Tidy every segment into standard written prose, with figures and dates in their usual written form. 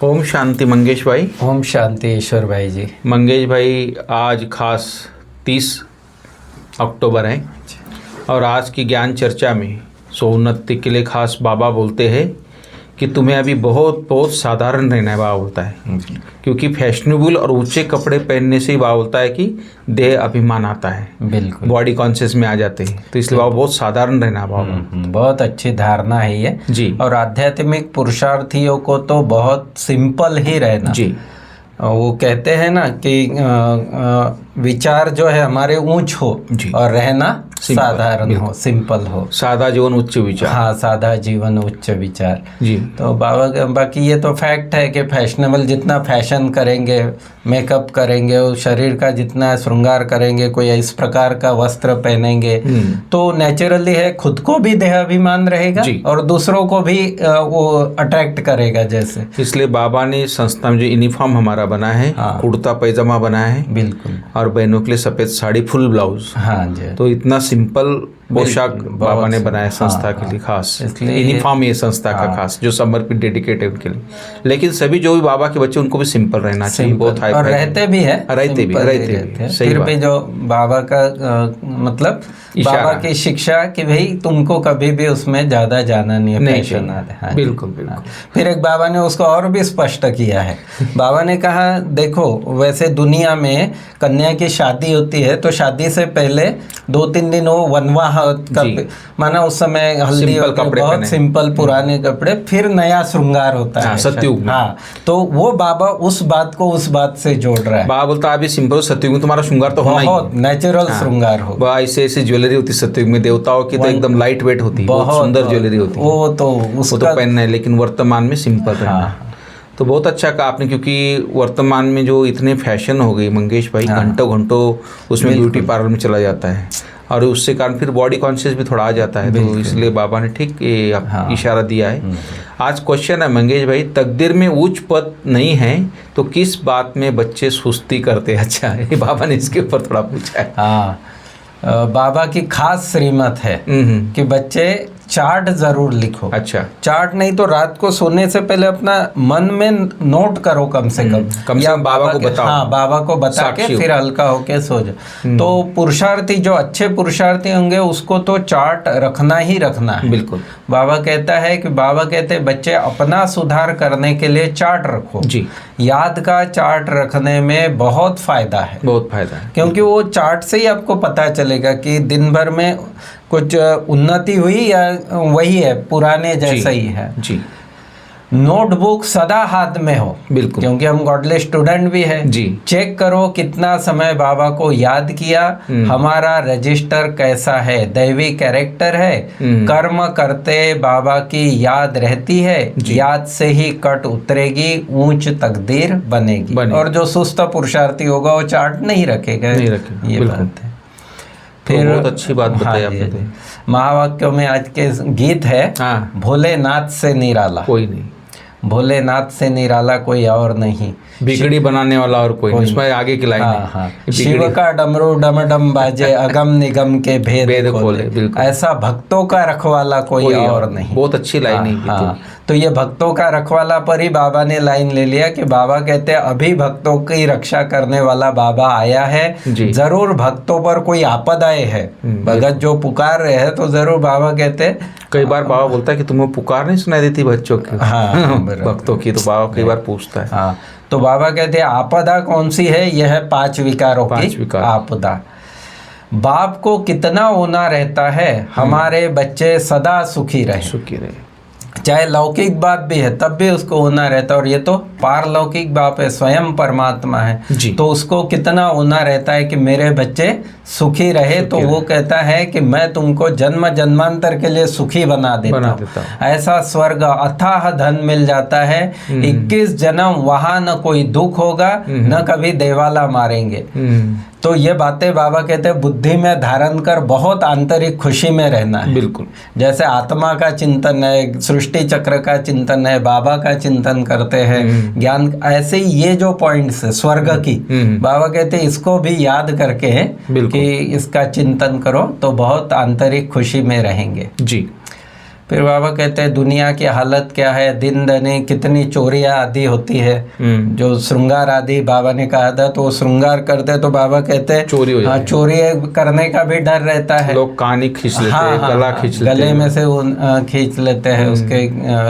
ओम शांति मंगेश भाई। ओम शांति ईश्वर भाई जी। मंगेश भाई, आज खास 30 अक्टूबर है और आज की ज्ञान चर्चा में सोन्नति के लिए खास बाबा बोलते हैं कि तुम्हें अभी बहुत बहुत साधारण रहना है। बाबा बोलता है क्योंकि फैशनेबल और ऊंचे कपड़े पहनने से ही बाबा बोलता है कि देह अभिमान आता है, बिल्कुल बॉडी कॉन्शियस में आ जाते हैं, तो इसलिए बाबा बहुत साधारण रहना है बाबा। बहुत अच्छी धारणा है ये जी। और आध्यात्मिक पुरुषार्थियों को तो बहुत सिंपल ही रहना। जी। वो कहते हैं ना कि विचार जो है हमारे ऊंच हो और रहना साधारण हो, सिंपल हो। सादा जीवन उच्च विचार। हाँ, सादा जीवन उच्च विचार। जी। तो बाबा बाकी ये तो फैक्ट है कि फैशनेबल जितना फैशन करेंगे, मेकअप करेंगे, उस शरीर का जितना श्रृंगार करेंगे, कोई इस प्रकार का वस्त्र पहनेंगे तो नेचुरली है खुद को भी देहाभिमान रहेगा और दूसरों को भी वो अट्रैक्ट करेगा। जैसे इसलिए बाबा ने संस्था में जो यूनिफॉर्म हमारा बना है, कुर्ता पैजामा बनाया है, बिल्कुल, और बहनों के लिए सफेद साड़ी फुल ब्लाउज। हाँ जी। तो इतना सिंपल पोशाक बाबा ने बनाया संस्था के लिए खास, इसलिए यूनिफॉर्म ये संस्था का खास जो समर्पित डेडिकेट है उनके लिए। लेकिन सभी जो भी बाबा के बच्चे उनको भी सिंपल रहना चाहिए, बहुत हाई और रहते भी है, रहते भी फिर भी जो बाबा का मतलब बाबा की शिक्षा कि भाई तुमको कभी भी उसमें ज्यादा जाना नहीं है, फैशन आता है। बिल्कुल बिल्कुल। फिर एक बाबा ने उसको और भी स्पष्ट किया है। बाबा ने कहा देखो, वैसे दुनिया में कन्या की शादी होती है तो शादी से पहले 2-3 दिन वो वनवाह माना उस समय हल्दी और बहुत सिंपल पुराने कपड़े, फिर नया श्रृंगार होता है सतयुग में। हाँ, तो वो बाबा उस बात को उस बात से जोड़ रहा है। बाबा बोलता अभी सिंपल सतयुग में तुम्हारा श्रृंगार तो होना ही, बहुत नेचुरल श्रृंगार हो। ऐसे ऐसे ज्वेलरी होती सतयुग में, देवताओं की तो एकदम लाइट वेट होती, बहुत सुंदर ज्वेलरी होती, वो तो उसको पहनना है, लेकिन वर्तमान में सिंपल रहना। तो बहुत अच्छा कहा आपने, क्योंकि वर्तमान में जो इतने फैशन हो गई मंगेश भाई, घंटों घंटों उसमें ब्यूटी पार्लर में चला जाता है और उससे कारण फिर बॉडी कॉन्शियस भी थोड़ा आ जाता है। तो इसलिए बाबा ने ठीक इशारा दिया है। आज क्वेश्चन है मंगेश भाई, तकदीर में उच्च पद नहीं है तो किस बात में बच्चे सुस्ती करते? अच्छा, ये बाबा ने इसके ऊपर थोड़ा पूछा है। हाँ, बाबा की खास श्रीमत है कि बच्चे चार्ट जरूर लिखो। अच्छा, चार्ट नहीं तो रात को सोने से पहले अपना मन में नोट करो कम से कम या बाबा को बताओ। हाँ, बाबा को बता के फिर हल्का होके सो जाओ। तो पुरुषार्थी जो अच्छे पुरुषार्थी होंगे उसको तो चार्ट रखना ही रखना है। बिल्कुल। बाबा कहता है कि बाबा कहते हैं बच्चे अपना सुधार करने के लिए चार्ट रखो जी। याद का चार्ट रखने में बहुत फायदा है, बहुत फायदा है, क्योंकि वो चार्ट से ही आपको पता चलेगा कि दिन भर में कुछ उन्नति हुई या वही है पुराने जैसा ही है। जी। नोटबुक सदा हाथ में हो, बिल्कुल, क्योंकि हम गॉडलेस स्टूडेंट भी है जी। चेक करो कितना समय बाबा को याद किया, हमारा रजिस्टर कैसा है, दैवी कैरेक्टर है, कर्म करते बाबा की याद रहती है, याद से ही कट उतरेगी, ऊंच तकदीर बनेगी। और जो सुस्त पुरुषार्थी होगा वो चार्ट नहीं रखेगा, ये बात है। फिर बहुत अच्छी बात बताई आपने। महावाक्यों में आज के गीत है, भोलेनाथ से निराला कोई नहीं, भोलेनाथ से निराला कोई और नहीं, बिगड़ी बनाने वाला और कोई नहीं। उसमें आगे की लाइन है, शिव का डमरू डम डम बाजे, अगम निगम के भेद खोले, ऐसा भक्तों का रखवाला कोई और नहीं। बहुत अच्छी लाइन है। तो ये भक्तों का रखवाला पर ही बाबा ने लाइन ले लिया कि बाबा कहते हैं अभी भक्तों की रक्षा करने वाला बाबा आया है, जरूर भक्तों पर कोई आपद आए है, भगत जो पुकार रहे हैं तो जरूर बाबा कहते हैं। कई बार बाबा बोलता है कि तुम्हें पुकार नहीं सुनाई देती बच्चों की, भक्तों की, तो बाबा कई बार पूछता है। हाँ, तो बाबा कहते हैं आपदा कौन सी है? यह है 5 विकारों की आपदा। बाप को कितना होना रहता है हमारे बच्चे सदा सुखी रहे, चाहे लौकिक बाप भी है तब भी उसको होना रहता है, और ये तो पारलौकिक बाप है, स्वयं परमात्मा है, तो उसको कितना होना रहता है कि मेरे बच्चे सुखी रहे। तो वो कहता है कि मैं तुमको जन्म जन्मांतर के लिए सुखी बना देता हूँ। ऐसा स्वर्ग अथाह धन मिल जाता है, 21 जन्म वहाँ न कोई दुख होगा, न कभी देवाला मारेंगे। तो ये बातें बाबा कहते हैं बुद्धि में धारण कर बहुत आंतरिक खुशी में रहना है। बिल्कुल, जैसे आत्मा का चिंतन है, सृष्टि चक्र का चिंतन है, बाबा का चिंतन करते हैं, ज्ञान, ऐसे ही ये जो पॉइंट्स है स्वर्ग की, बाबा कहते हैं इसको भी याद करके कि इसका चिंतन करो तो बहुत आंतरिक खुशी में रहेंगे। जी। फिर बाबा कहते हैं दुनिया की हालत क्या है, दिन दनी कितनी चोरियां आदि होती है, जो श्रृंगार आदि बाबा ने कहा था, तो श्रृंगार करते तो बाबा कहते हैं चोरी हो जाती है। चोरी करने का भी डर रहता है, लोग कान ही खींच लेते हैं, गला खींच लेते हैं, गले में से खींच लेते हैं, उसके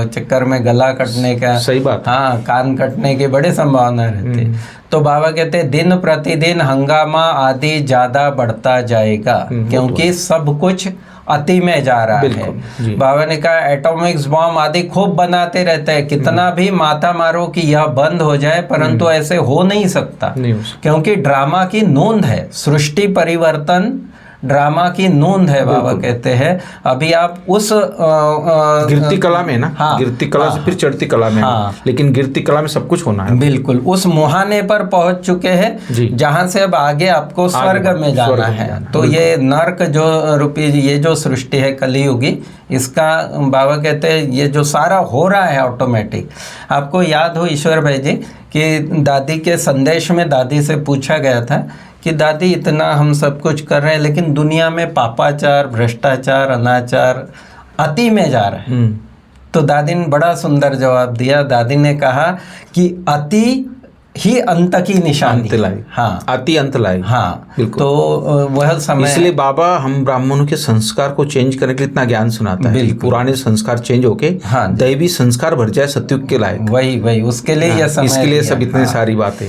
चक्कर में गला कटने का, सही बात, हाँ, कान कटने की बड़ी संभावना रहती है। तो बाबा कहते हैं दिन प्रतिदिन हंगामा आदि ज्यादा बढ़ता जाएगा, क्योंकि सब कुछ अति में जा रहा है। बाबा ने कहा एटॉमिक्स बॉम्ब आदि खूब बनाते रहते हैं, कितना भी माथा मारो कि यह बंद हो जाए, परंतु ऐसे हो नहीं सकता, क्योंकि ड्रामा की नोंद है, सृष्टि परिवर्तन ड्रामा की नोंद है। बाबा कहते हैं अभी आप उस गिरती कला में ना, गिरती कला से फिर चढ़ती कला में, लेकिन गिरती कला में सब कुछ होना है। बिल्कुल, उस मुहाने पर पहुंच चुके हैं जहां से अब आगे आपको स्वर्ग में जाना है। तो ये नर्क जो रूपी ये जो सृष्टि है कलियुगी, इसका बाबा कहते हैं ये जो सारा हो रहा है ऑटोमेटिक। आपको याद हो ईश्वर भाई जी कि दादी के संदेश में दादी से पूछा गया था कि दादी इतना हम सब कुछ कर रहे हैं, लेकिन दुनिया में पापाचार, भ्रष्टाचार, अनाचार अति में जा रहा है। तो दादी ने बड़ा सुंदर जवाब दिया। दादी ने कहा कि अति ही अंत की निशानी, हाँ, अति अंत लाई, हाँ, बिल्कुल। तो वह समय, इसलिए बाबा हम ब्राह्मणों के संस्कार को चेंज करने के लिए इतना ज्ञान सुनाता है, पुराने संस्कार चेंज होके दैवी संस्कार भर जाए सत्युग के लायक। वही उसके लिए यह समय, इसके लिए सब इतनी सारी बातें।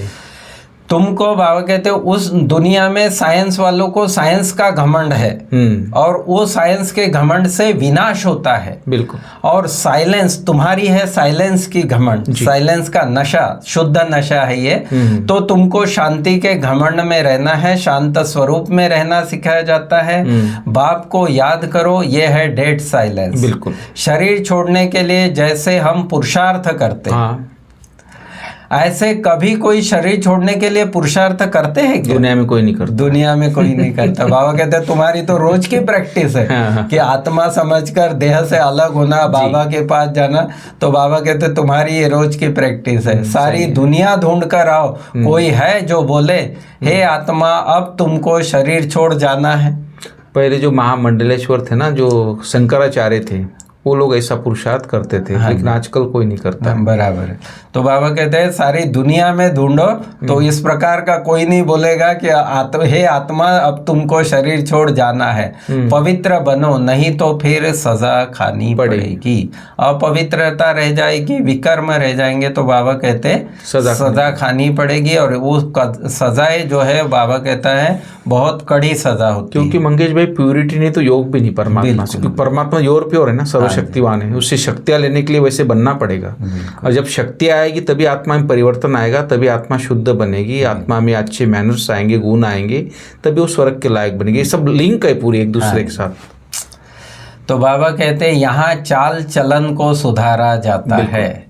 तुमको बाबा कहते हो उस दुनिया में साइंस वालों को साइंस का घमंड है, और वो साइंस के घमंड से विनाश होता है। बिल्कुल। और साइलेंस तुम्हारी है, साइलेंस की घमंड, साइलेंस का नशा, शुद्ध नशा है ये। तो तुमको शांति के घमंड में रहना है, शांत स्वरूप में रहना सिखाया जाता है। बाप को याद करो, ये है डेड साइलेंस। बिल्कुल। शरीर छोड़ने के लिए जैसे हम पुरुषार्थ करते हैं, ऐसे कभी कोई शरीर छोड़ने के लिए पुरुषार्थ करते हैं क्या? दुनिया में कोई नहीं करता, दुनिया में कोई नहीं करता। बाबा कहते हैं तुम्हारी तो रोज की प्रैक्टिस है कि आत्मा समझकर देह से अलग होना, बाबा के पास जाना। तो बाबा कहते हैं तुम्हारी ये रोज की प्रैक्टिस है। सारी दुनिया ढूंढ कर आओ, कोई है जो बोले हे आत्मा अब तुमको शरीर छोड़ जाना है। पहले जो महामंडलेश्वर थे ना, जो शंकराचार्य थे, वो लोग ऐसा पुरुषार्थ करते थे, लेकिन आजकल कोई नहीं करता। बराबर है। तो बाबा कहते हैं सारी दुनिया में ढूंढो, तो इस प्रकार का कोई नहीं बोलेगा कि हे आत्मा अब तुमको शरीर छोड़ जाना है, पवित्र बनो, नहीं तो फिर सजा खानी पड़ेगी। अपवित्रता रह जाएगी, विकर्म रह जाएंगे, तो बाबा कहते हैं सजा खानी पड़ेगी। और वो सजाए जो है बाबा कहता है बहुत कड़ी सजा होती है, क्योंकि मंगेश भाई प्योरिटी नहीं तो योग भी नहीं परमात्मा से, क्योंकि परमात्मा योर प्योर है ना, सर्वशक्तिवान है। उससे शक्तियां लेने के लिए वैसे बनना पड़ेगा, और जब शक्ति आएगी तभी आत्मा में परिवर्तन आएगा, तभी आत्मा शुद्ध बनेगी, आत्मा में अच्छे मैनर्स आएंगे, गुण आएंगे, तभी वो स्वर्ग के लायक बनेगी। ये सब लिंक है पूरी एक दूसरे के साथ। तो बाबा कहते हैं यहाँ चाल चलन को सुधारा जाता है।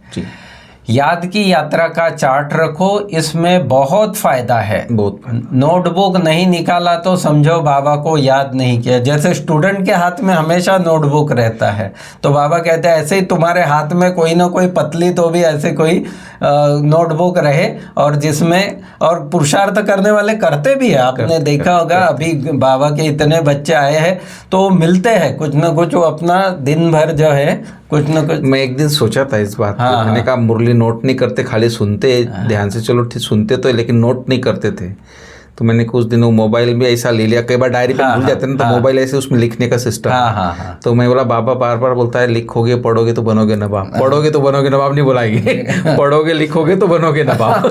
याद की यात्रा का चार्ट रखो, इसमें बहुत फायदा है। नोटबुक नहीं निकाला तो समझो बाबा को याद नहीं किया। जैसे स्टूडेंट के हाथ में हमेशा नोटबुक रहता है, तो बाबा कहते हैं ऐसे ही तुम्हारे हाथ में कोई ना कोई पतली तो भी ऐसे कोई नोटबुक रहे, और जिसमें और पुरुषार्थ करने वाले करते भी है। आपने देखा होगा अभी बाबा के इतने बच्चे आए हैं तो मिलते हैं कुछ ना कुछ, वो अपना दिन भर जो है कुछ ना कुछ। मैं एक दिन सोचा था इस बात को, मैंने कहा मुरली नोट नहीं करते, खाली सुनते ध्यान से, चलो ठीक सुनते तो, लेकिन नोट नहीं करते थे। तो मैंने कुछ दिनों मोबाइल में ऐसा ले लिया, कई बार डायरी पे भूल जाते हैं ना, तो मोबाइल ऐसे उसमें लिखने का सिस्टम। तो मैं बोला बाबा बार बार बोलता है लिखोगे पढ़ोगे तो बनोगे नवाब, पढ़ोगे तो बनोगे नवाब नहीं बुलाएंगे, पढ़ोगे लिखोगे तो बनोगे नवाब।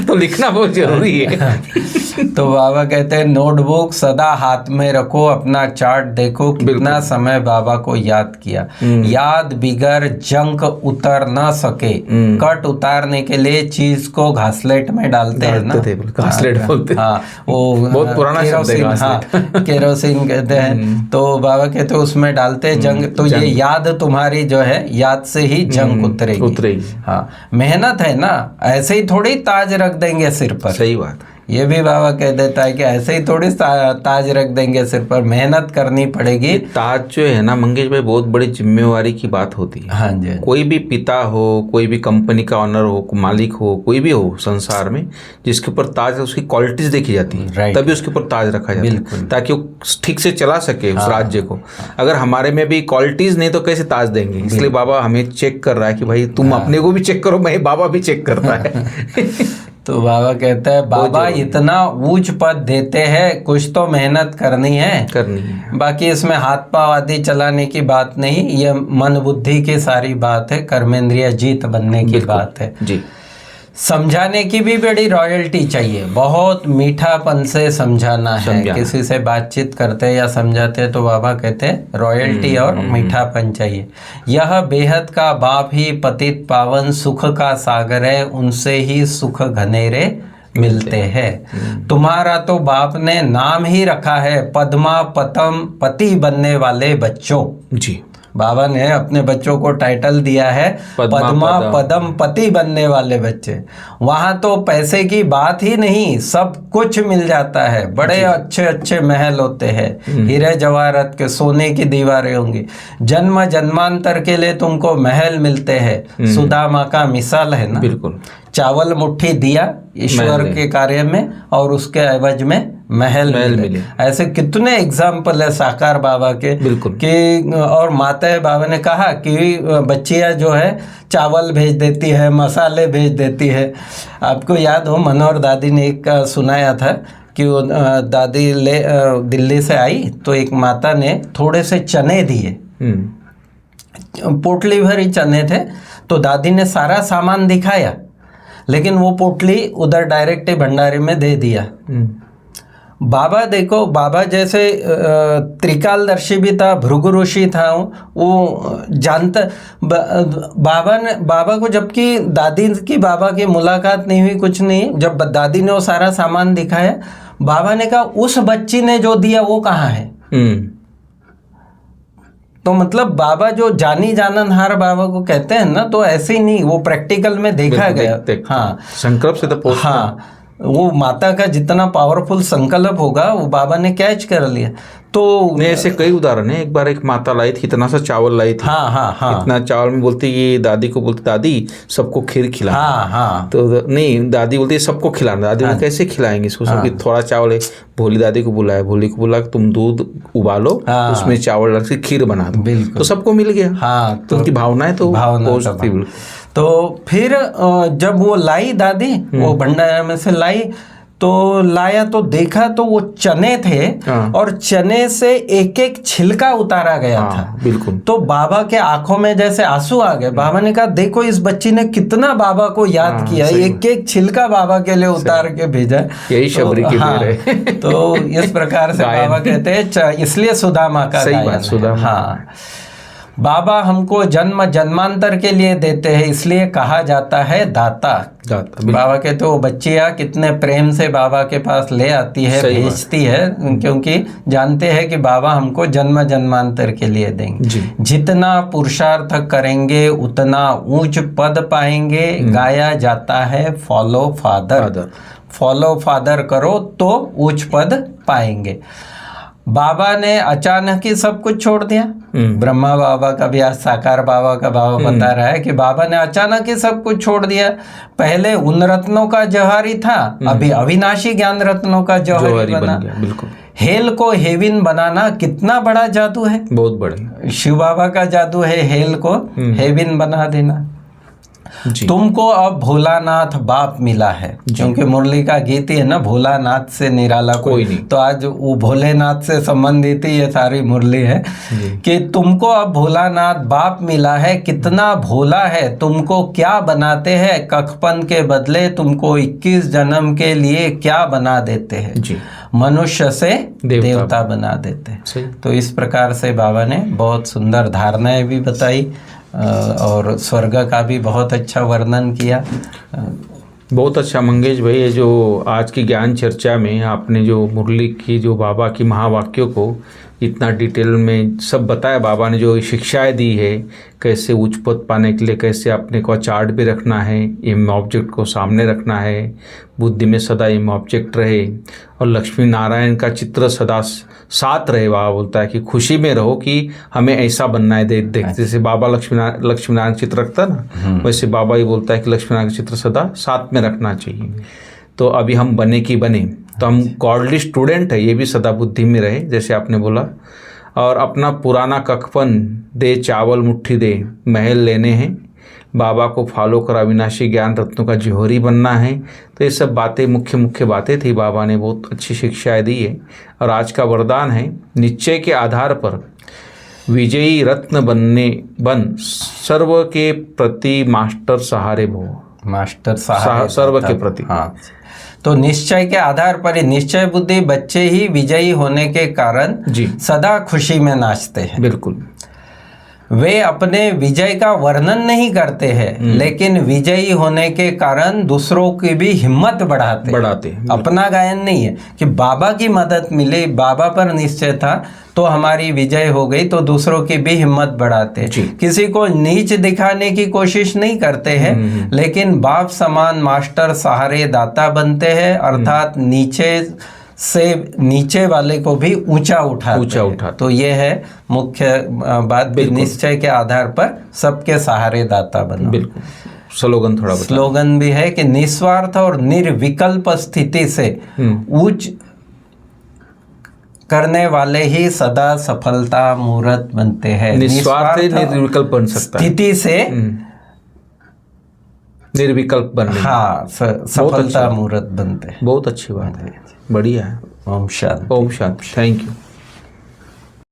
तो लिखना बहुत जरूरी है। तो बाबा कहते हैं नोटबुक सदा हाथ में रखो, अपना चार्ट देखो कितना समय बाबा को याद किया। याद बिगर जंक उतर न सके, कट उतारने के लिए चीज को घासलेट में डालते हैं ना, घासलेट बोलते हैं। हाँ, वो बहुत पुराना शब्द है हाँ, केरोसिन कहते हैं। तो बाबा कहते हैं उसमें डालते हैं जंग, तो ये याद तुम्हारी जो है याद से ही जंग उतरेगी। हाँ, मेहनत है ना, ऐसे ही थोड़ी ताज रख देंगे सिर पर। सही बात। ये भी बाबा कह देता है कि ऐसे ही थोड़ी ताज रख देंगे सिर पर, मेहनत करनी पड़ेगी। ताज जो है ना मंगेश भाई, बहुत बड़ी जिम्मेवारी की बात होती है। हाँ जी। कोई भी पिता हो, कोई भी कंपनी का ऑनर हो, मालिक हो, कोई भी हो संसार में, जिसके ऊपर ताज है उसकी क्वालिटीज देखी जाती है, तभी उसके ऊपर ताज रखा जाता है, ताकि वो ठीक से चला सके उस राज्य को। अगर हमारे में भी क्वालिटीज नहीं तो कैसे ताज देंगे? इसलिए बाबा हमें चेक कर रहा है कि भाई तुम अपने को भी चेक करो, मैं बाबा भी चेक करता है। तो बाबा कहता है बाबा इतना ऊंच पद देते हैं, कुछ तो मेहनत करनी है। बाकी इसमें हाथ पांव आदि चलाने की बात नहीं, ये मन बुद्धि की सारी बात है, कर्मेंद्रिय जीत बनने की बात है जी। समझाने की भी बड़ी रॉयल्टी चाहिए, बहुत मीठापन से समझाना है। किसी से बातचीत करते या समझाते तो बाबा कहते हैं रॉयल्टी और मीठापन चाहिए। यह बेहद का बाप ही पतित पावन सुख का सागर है, उनसे ही सुख घनेरे मिलते हैं। तुम्हारा तो बाप ने नाम ही रखा है पद्मा पतम पति बनने वाले बच्चों जी। बाबा ने अपने बच्चों को टाइटल दिया है पद्मा पदम पति बनने वाले बच्चे। वहाँ तो पैसे की बात ही नहीं, सब कुछ मिल जाता है। बड़े अच्छे अच्छे महल होते हैं, हीरे जवाहरात के, सोने की दीवारें होंगी, जन्म जन्मांतर के लिए तुमको महल मिलते हैं। सुदामा का मिसाल है ना, बिल्कुल। चावल मुट्ठी दिया ईश्वर के कार्य में और उसके एवज में महल मिले। ऐसे कितने एग्जाम्पल है साकार बाबा के, बिल्कुल कि और माता बाबा ने कहा कि बच्चियां जो है चावल भेज देती है, मसाले भेज देती है। आपको याद हो मनोहर दादी ने एक सुनाया था कि वो दादी दिल्ली से आई तो एक माता ने थोड़े से चने दिए, पोटली भरी चने थे। तो दादी ने सारा सामान दिखाया, लेकिन वो पोटली उधर डायरेक्ट भंडारे में दे दिया। बाबा देखो, बाबा जैसे त्रिकालदर्शी भी था, भृगु ऋषि था, वो जानता। बाबा को जबकि दादी की बाबा की मुलाकात नहीं हुई, कुछ नहीं, जब दादी ने वो सारा सामान दिखाया, बाबा ने कहा उस बच्ची ने जो दिया वो कहाँ है। तो मतलब बाबा जो जानी जाननहार बाबा को कहते हैं ना, तो ऐसे ही नहीं, वो प्रैक्टिकल में देखा गया। हाँ, संकल्प से तो हाँ, वो माता का जितना पावरफुल संकल्प होगा वो बाबा ने कैच कर लिया। तो ऐसे कई उदाहरण है। एक बार एक माता लाई थी, इतना सा चावल लाई थी, हाँ, इतना चावल में बोलती, ये दादी को बोलती दादी सबको खीर खिला। तो नहीं, दादी बोलती सबको खिलाना। दादी बोलती कैसे खिलाएंगे इसको, सबकी थोड़ा चावल है। भोली दादी को बुलाया, भोली को बोला तुम दूध उबालो, उसमें चावल डाल के खीर बना दो, तो सबको मिल गया। हाँ, तो उनकी भावनाएं तो भावना। तो फिर जब वो लाई दादी, वो भंडारा में से लाई, तो लाया तो देखा तो वो चने थे, और चने से एक एक छिलका उतारा गया था, बिल्कुल। तो बाबा के आंखों में जैसे आंसू आ गए। बाबा ने कहा देखो इस बच्ची ने कितना बाबा को याद किया, एक एक छिलका बाबा के लिए उतार के भेजा। यही शबरी की देर है। तो इस प्रकार से बाबा कहते हैं, इसलिए सुदामा का गायन। हाँ, बाबा हमको जन्म जन्मांतर के लिए देते हैं, इसलिए कहा जाता है दाता। बाबा कहते वो बच्चियाँ कितने प्रेम से बाबा के पास ले आती है, भेजती है, क्योंकि जानते हैं कि बाबा हमको जन्म जन्मांतर के लिए देंगे। जितना पुरुषार्थ करेंगे उतना ऊंच पद पाएंगे। गाया जाता है फॉलो फादर, फॉलो फादर करो तो ऊंच पद पाएंगे। बाबा ने अचानक ही सब कुछ छोड़ दिया। ब्रह्मा बाबा का भी, आज साकार बाबा का बाबा बता रहा है कि बाबा ने अचानक ही सब कुछ छोड़ दिया। पहले उन रत्नों का जौहरी था, अभी अविनाशी ज्ञान रत्नों का जौहरी बना। बिल्कुल। हेल को हेविन बनाना कितना बड़ा जादू है, बहुत बड़ा। शिव बाबा का जादू है हेल को हेविन बना देना। तुमको अब भोलानाथ बाप मिला है, क्योंकि मुरली का गीत ही है ना, भोलानाथ से निराला कोई नहीं। तो आज वो भोलेनाथ से संबंधित ही ये सारी मुरली है कि तुमको अब भोलानाथ बाप मिला है। कितना भोला है, तुमको क्या बनाते हैं, कखपन के बदले तुमको 21 जन्म के लिए क्या बना देते हैं, मनुष्य से देवता बना देते हैं। तो इस प्रकार से बाबा ने बहुत सुंदर धारणाएं भी बताई और स्वर्ग का भी बहुत अच्छा वर्णन किया। बहुत अच्छा मंगेश भाई, ये जो आज की ज्ञान चर्चा में आपने जो मुरली की जो बाबा की महावाक्यों को इतना डिटेल में सब बताया बाबा ने, जो शिक्षाएं दी है, कैसे उच्च पद पाने के लिए कैसे अपने को चार्ट भी रखना है, एम ऑब्जेक्ट को सामने रखना है, बुद्धि में सदा एम ऑब्जेक्ट रहे, और लक्ष्मी नारायण का चित्र सदा साथ रहे। बाबा बोलता है कि खुशी में रहो कि हमें ऐसा बनना है। देख जैसे बाबा लक्ष्मी नारायण चित्र रखता ना, वैसे बाबा ही बोलता है कि लक्ष्मी नारायण का चित्र सदा साथ में रखना चाहिए। तो अभी हम बने की बने, तो हम गॉडली स्टूडेंट है, ये भी सदा बुद्धि में रहे जैसे आपने बोला। और अपना पुराना कखपन दे, चावल मुट्ठी दे, महल लेने हैं, बाबा को फॉलो कर अविनाशी ज्ञान रत्नों का जौहरी बनना है। तो ये सब बातें मुख्य बातें थी, बाबा ने बहुत अच्छी शिक्षाएं दी है। और आज का वरदान है, निश्चय के आधार पर विजयी रत्न बन सर्व के प्रति मास्टर सहारे भो। मास्टर सहारे सर्व के प्रति। हाँ, तो निश्चय के आधार पर ही, निश्चय बुद्धि बच्चे ही विजयी होने के कारण जी सदा खुशी में नाचते हैं। बिल्कुल, वे अपने विजय का वर्णन नहीं करते हैं, लेकिन विजयी होने के कारण दूसरों की भी हिम्मत बढ़ाते। अपना गायन नहीं है कि बाबा की मदद मिली, बाबा पर निश्चय था तो हमारी विजय हो गई, तो दूसरों की भी हिम्मत बढ़ाते। किसी को नीच दिखाने की कोशिश नहीं करते हैं, लेकिन बाप समान मास्टर सहारे दाता बनते हैं, अर्थात नीचे से नीचे वाले को भी ऊंचा उठा। तो ये है मुख्य बात, निश्चय के आधार पर सबके सहारे दाता बनो। बिल्कुल, स्लोगन भी है कि निस्वार्थ और निर्विकल्प स्थिति से उच्च करने वाले ही सदा सफलता मूर्त बनते हैं। निस्वार्थ निर्विकल्प बन सकता है, स्थिति से निर्विकल्प बनने, हाँ, सफलता मूर्त बनते हैं। बहुत अच्छी बात है, बढ़िया है। ओम शांति। ओम शांति। Thank you.